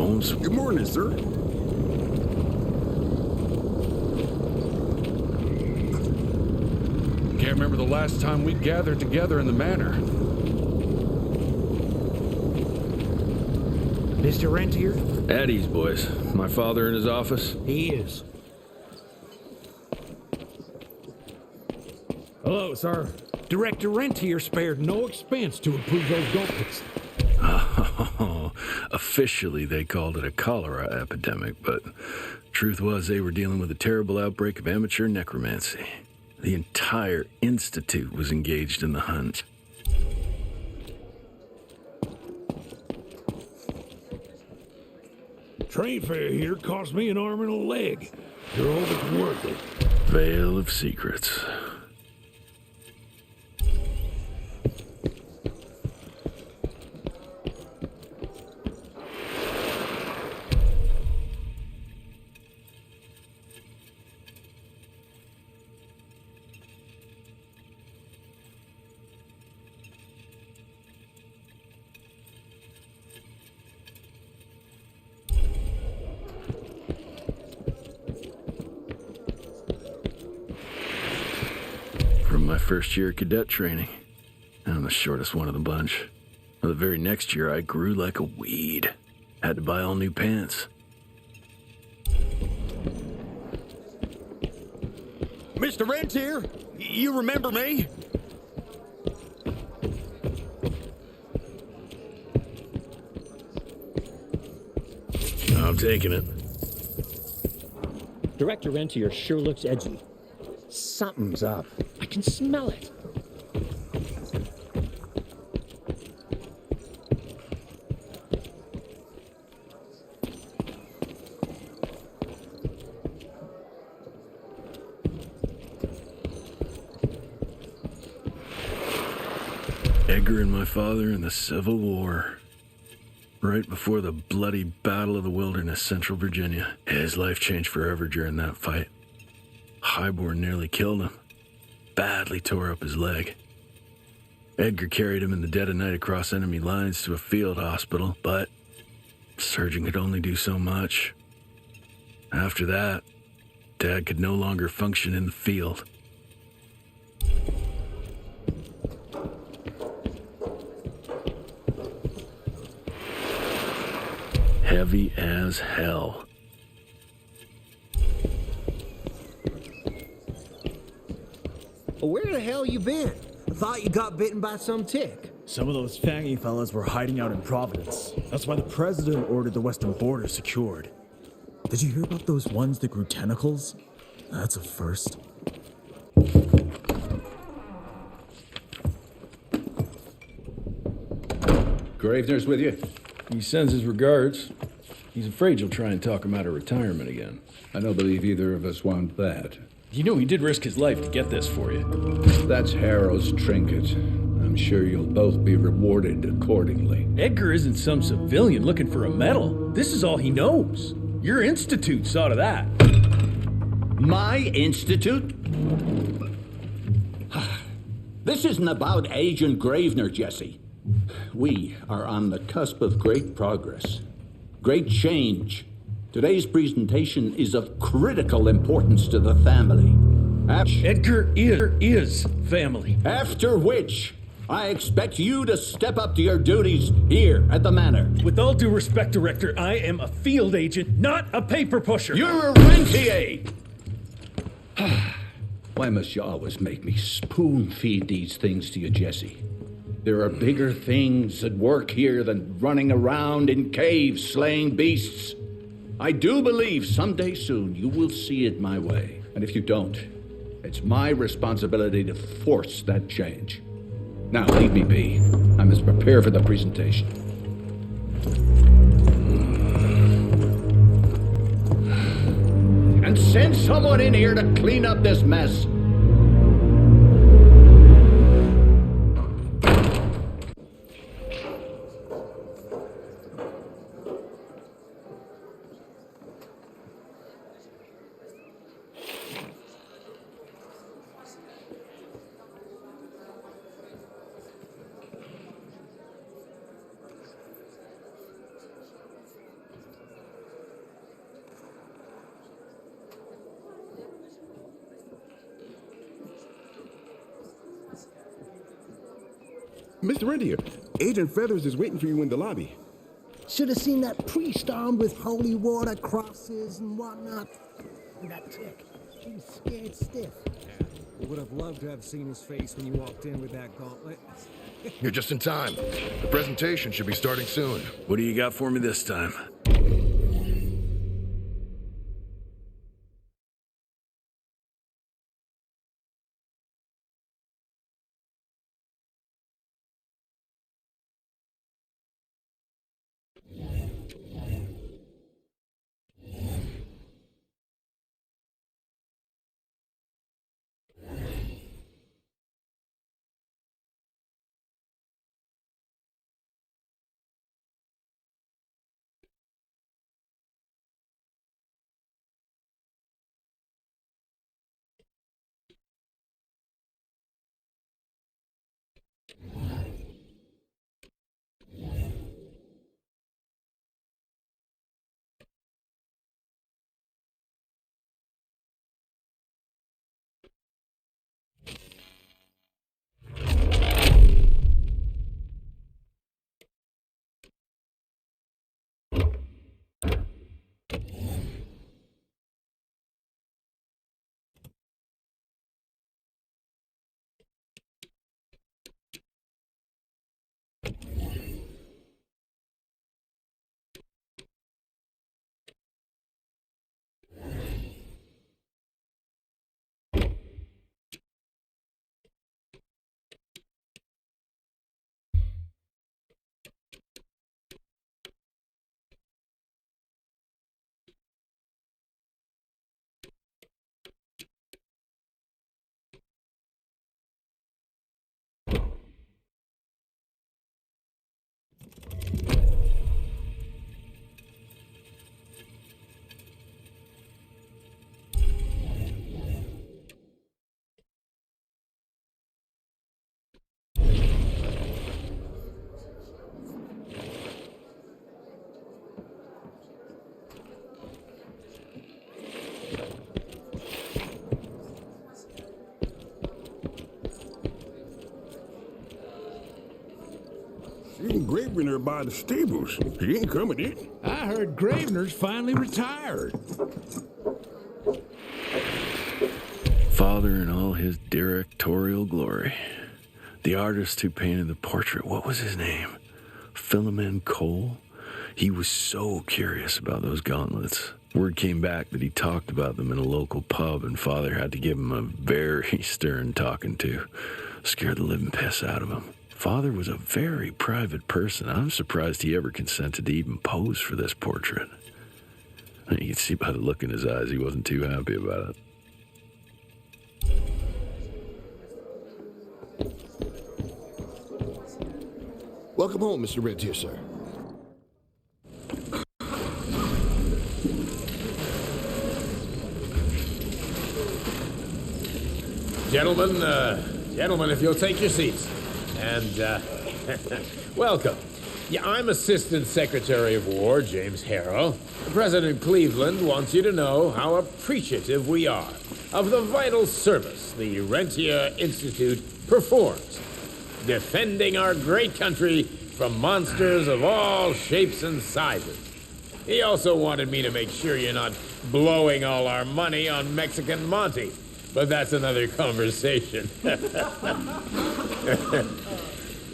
Holmes. Good morning, sir. Can't remember the last time we gathered together in the manor. Mr. Rentier? At ease, boys. My father in his office? He is. Hello, sir. Director Rentier spared no expense to improve those gauntlets. Oh, officially they called it a cholera epidemic, but truth was they were dealing with a terrible outbreak of amateur necromancy. The entire institute was engaged in the hunt. Train fare here cost me an arm and a leg. You're all that's worth it. Veil of secrets. From my first year of cadet training, I'm the shortest one of the bunch. Well, the very next year, I grew like a weed. Had to buy all new pants. Mr. Rentier, you remember me? I'm taking it. Director Rentier sure looks edgy. Something's up. I can smell it. Edgar and my father in the Civil War. Right before the bloody Battle of the Wilderness, Central Virginia. His life changed forever during that fight. Highborn nearly killed him. Badly tore up his leg. Edgar carried him in the dead of night across enemy lines to a field hospital, but surgeon could only do so much. After that, Dad could no longer function in the field. Heavy as hell. Where the hell you been? I thought you got bitten by some tick. Some of those fangy fellas were hiding out in Providence. That's why the president ordered the western border secured. Did you hear about those ones that grew tentacles? That's a first. Gravener's with you? He sends his regards. He's afraid you'll try and talk him out of retirement again. I don't believe either of us want that. You know he did risk his life to get this for you. That's Harrow's trinket. I'm sure you'll both be rewarded accordingly. Edgar isn't some civilian looking for a medal. This is all he knows. Your institute saw to that. My institute? This isn't about Agent Gravener, Jesse. We are on the cusp of great progress, great change. Today's presentation is of critical importance to the family. Edgar is family. After which, I expect you to step up to your duties here at the manor. With all due respect, Director, I am a field agent, not a paper pusher. You're a rentier! Why must you always make me spoon feed these things to you, Jesse? There are bigger things at work here than running around in caves slaying beasts. I do believe someday soon you will see it my way. And if you don't, it's my responsibility to force that change. Now, leave me be. I must prepare for the presentation. And send someone in here to clean up this mess. Mr. Rentier, Agent Feathers is waiting for you in the lobby. Should have seen that priest armed with holy water, crosses, and whatnot. And that tick. She was scared stiff. Would have loved to have seen his face when you walked in with that gauntlet. You're just in time. The presentation should be starting soon. What do you got for me this time? Seen Gravener by the stables. He ain't coming in. I heard Gravener's finally retired. Father in all his directorial glory. The artist who painted the portrait, what was his name? Philomen Cole? He was so curious about those gauntlets. Word came back that he talked about them in a local pub, and Father had to give him a very stern talking to. Scared the living piss out of him. Father was a very private person. I'm surprised he ever consented to even pose for this portrait. You can see by the look in his eyes he wasn't too happy about it. Welcome home, Mr. Rentier, sir. Gentlemen, if you'll take your seats. And, welcome. Yeah, I'm Assistant Secretary of War, James Harrow. President Cleveland wants you to know how appreciative we are of the vital service the Rentier Institute performs, defending our great country from monsters of all shapes and sizes. He also wanted me to make sure you're not blowing all our money on Mexican Monty, but that's another conversation.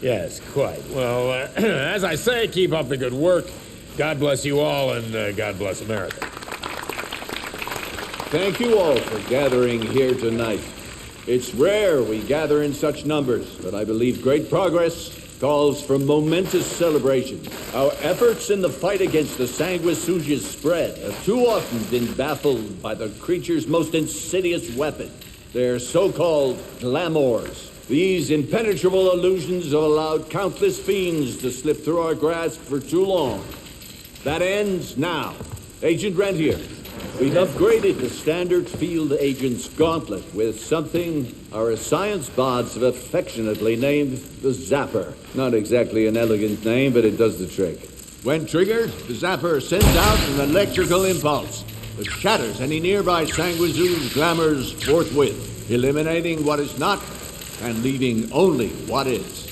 Yes, quite. Well, as I say, keep up the good work. God bless you all, and God bless America. Thank you all for gathering here tonight. It's rare we gather in such numbers, but I believe great progress calls for momentous celebration. Our efforts in the fight against the sanguisuga's spread have too often been baffled by the creature's most insidious weapon, their so-called glamours. These impenetrable illusions have allowed countless fiends to slip through our grasp for too long. That ends now. Agent Rentier, we've upgraded the standard field agent's gauntlet with something our science bots have affectionately named the Zapper. Not exactly an elegant name, but it does the trick. When triggered, the Zapper sends out an electrical impulse that shatters any nearby sanguisuga's glamours forthwith, eliminating what is not and leaving only what is.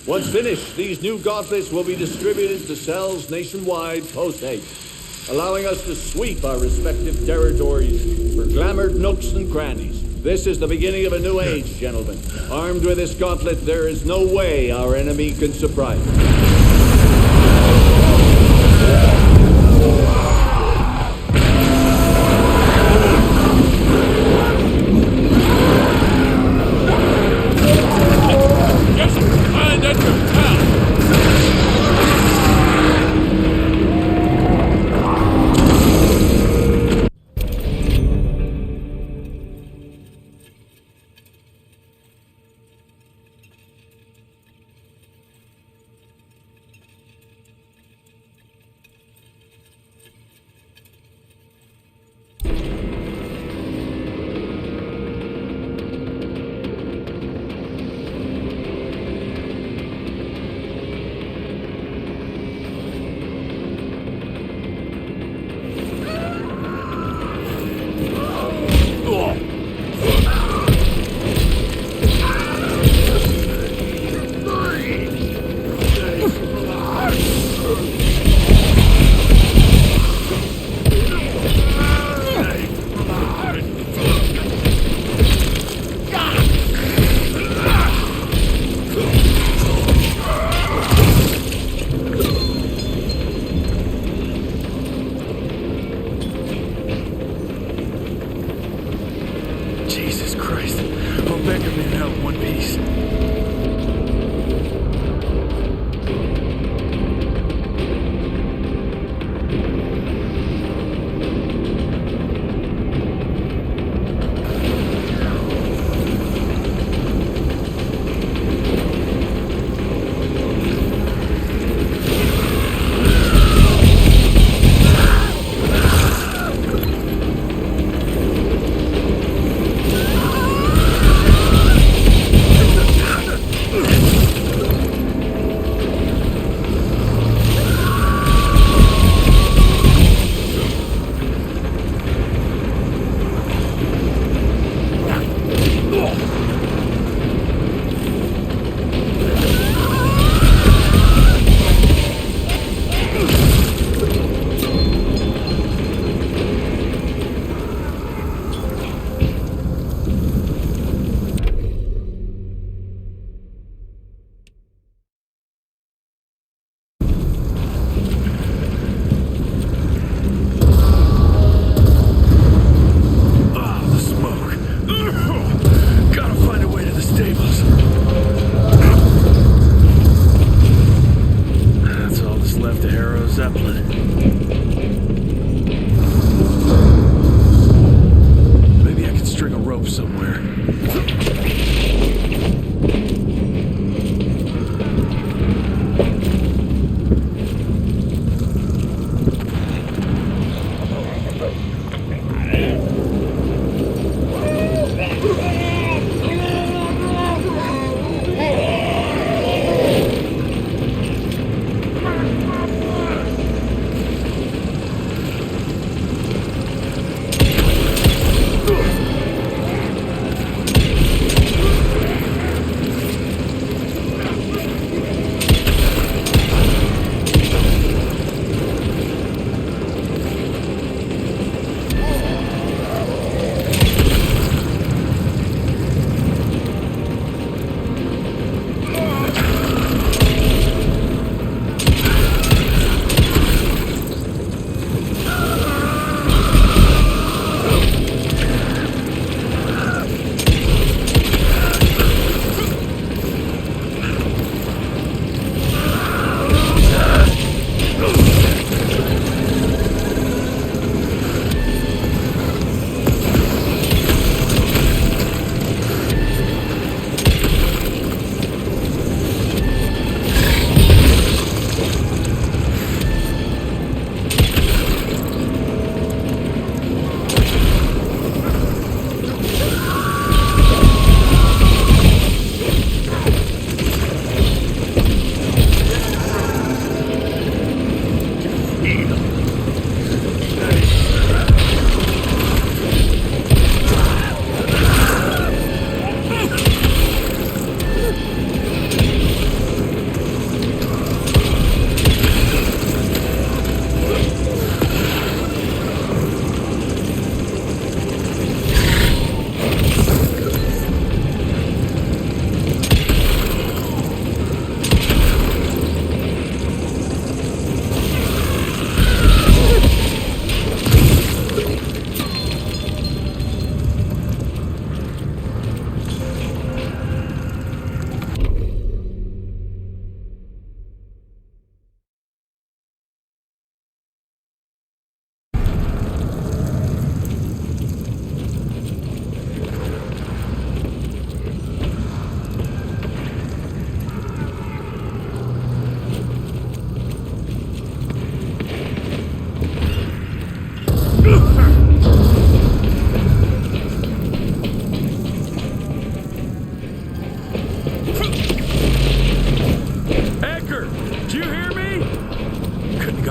Once finished, these new gauntlets will be distributed to cells nationwide post-haste, allowing us to sweep our respective territories for glamored nooks and crannies. This is the beginning of a new age, gentlemen. Armed with this gauntlet, there is no way our enemy can surprise us.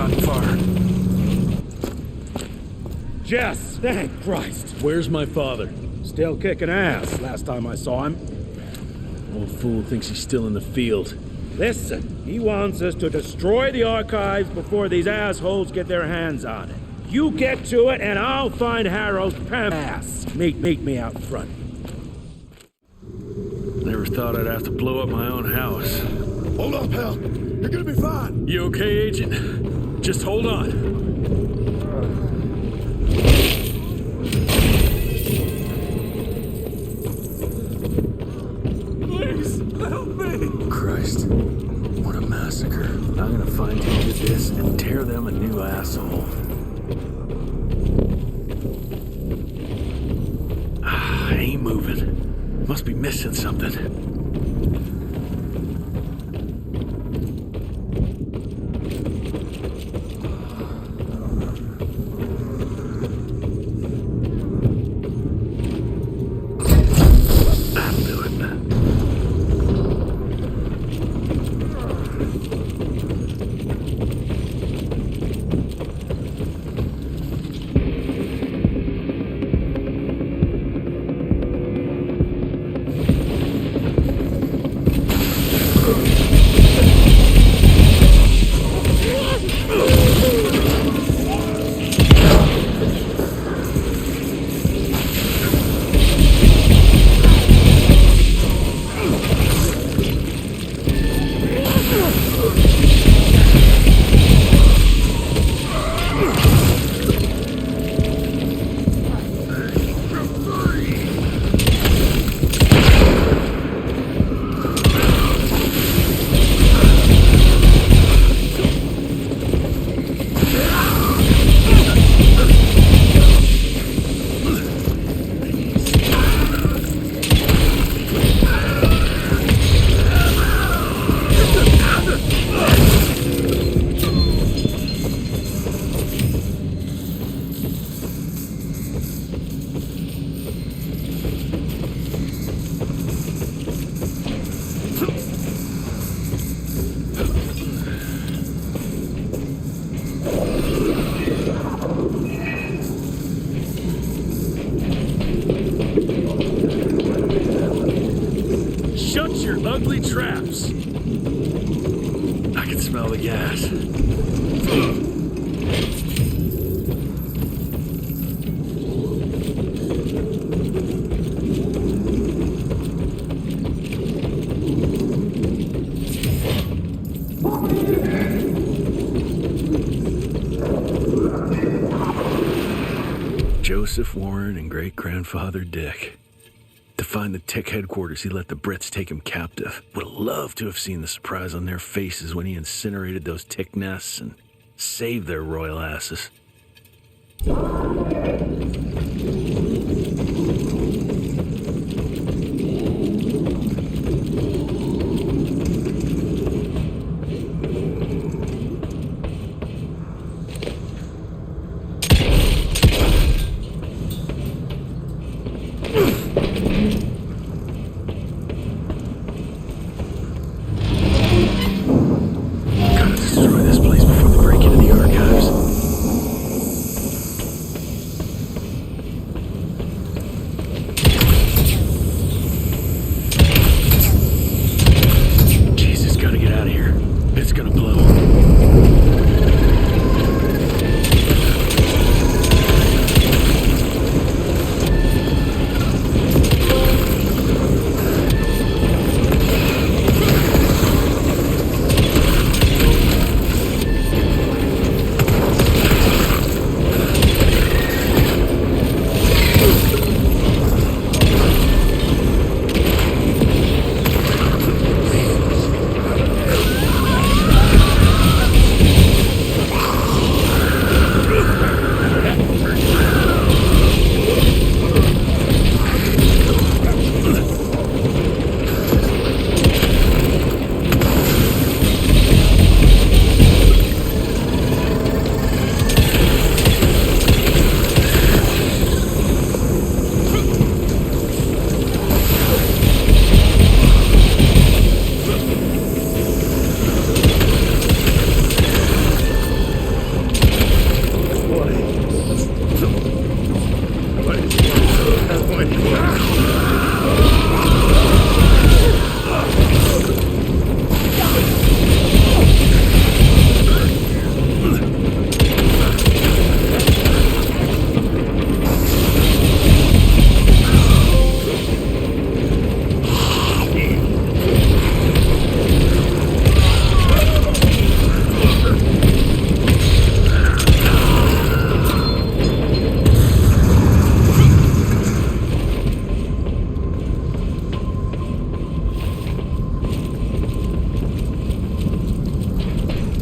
gotten far. Jess, thank Christ. Where's my father? Still kicking ass last time I saw him. Old fool thinks he's still in the field. Listen, he wants us to destroy the archives before these assholes get their hands on it. You get to it, and I'll find Harrow's pimp ass. Meet me out front. Never thought I'd have to blow up my own house. Hold up, pal. You're gonna be fine. You okay, Agent? Just hold on. Please, help me! Christ, what a massacre. I'm gonna find who did this and tear them a new asshole. Ain't moving. Must be missing something. Ugly traps. I can smell the gas. Joseph Warren and great-grandfather Dick. To find the Tech headquarters, he let the Brits take him captive. Would have loved to have seen the surprise on their faces when he incinerated those Tech nests and saved their royal asses.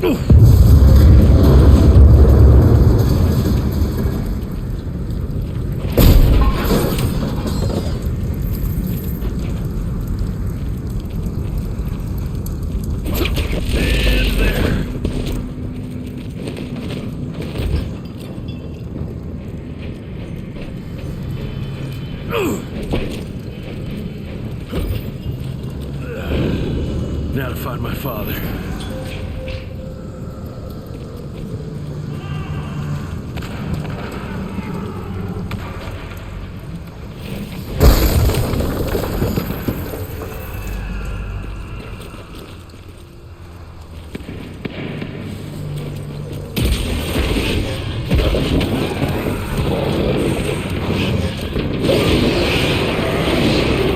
Now to find my father.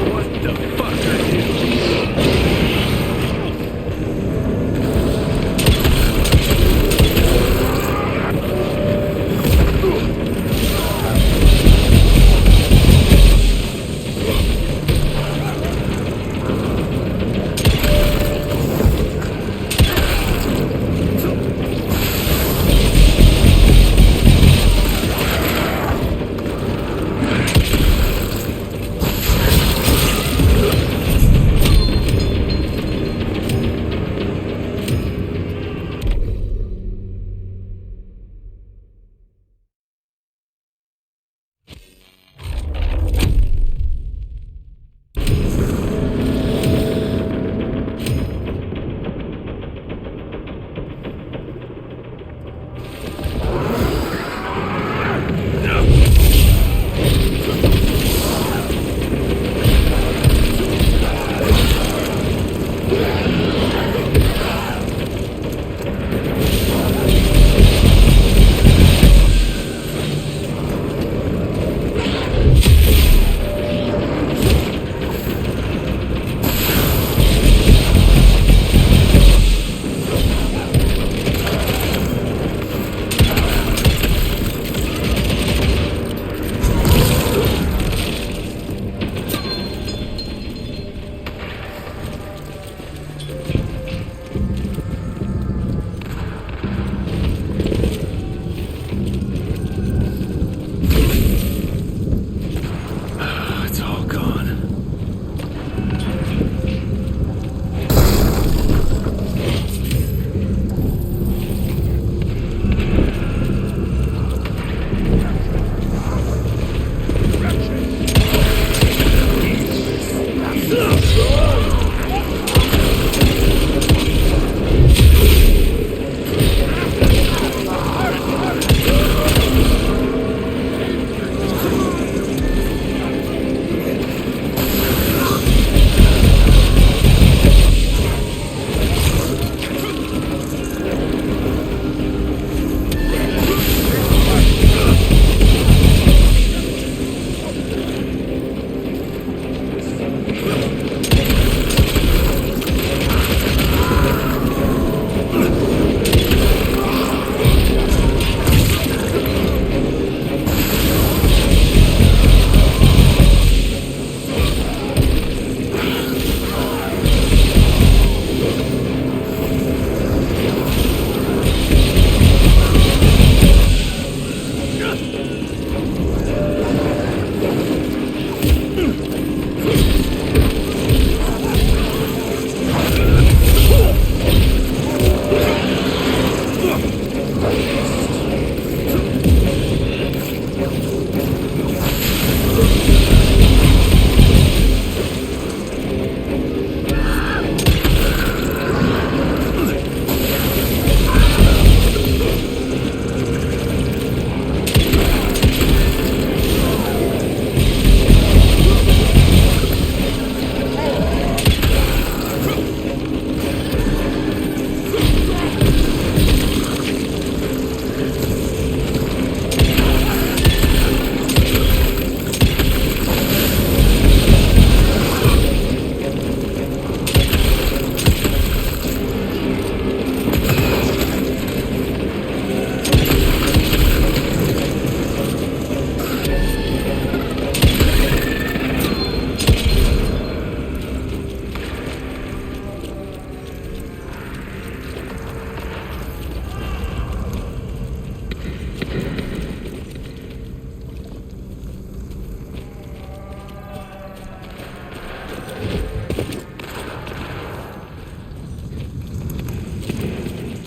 What the fuck are you?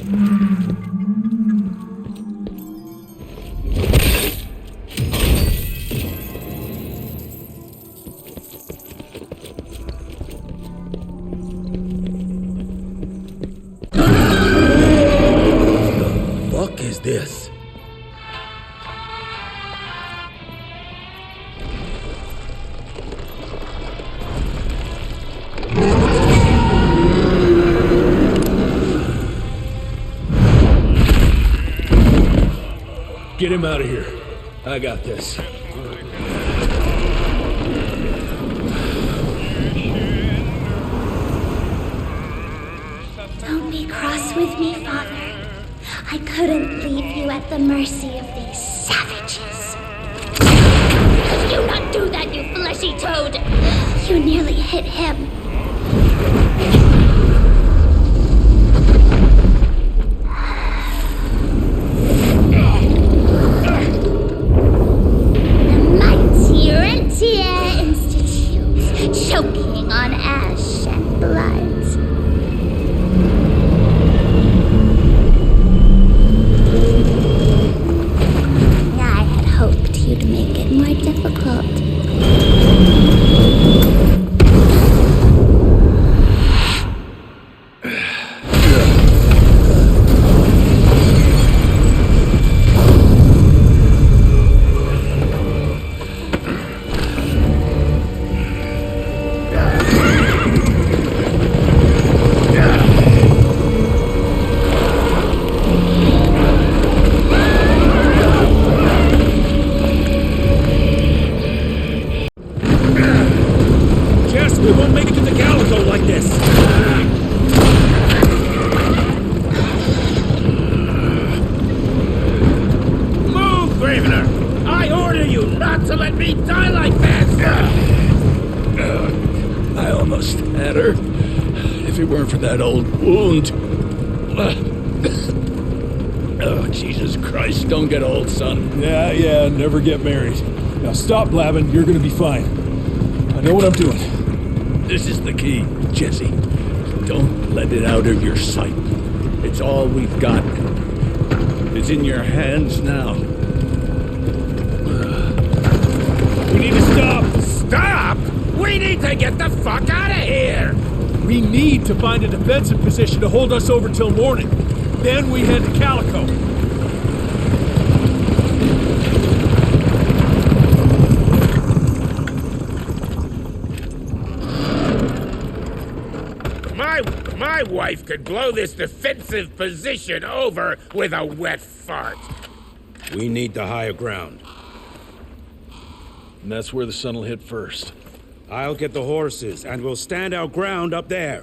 Fuck is this? Get him out of here. I got this. Don't be cross with me, Father. I couldn't leave you at the mercy of these savages. You not do that, you fleshy toad! You nearly hit him. The mighty Rentier Institute, choking on ash and blood. I had hoped you'd make it more difficult. Jess, we won't make it to the Calico like this. Move, Gravener! I order you not to let me die like this! I almost had her. If it weren't for that old wound. Oh, Jesus Christ, don't get old, son. Yeah, never get married. Now stop blabbing, you're gonna be fine. I know what I'm doing. This is the key, Jesse. Don't let it out of your sight. It's all we've got. It's in your hands now. We need to stop! Stop! We need to get the fuck out of here! We need to find a defensive position to hold us over till morning. Then we head to Calico. My wife could blow this defensive position over with a wet fart. We need the higher ground. And that's where the sun will hit first. I'll get the horses, and we'll stand our ground up there.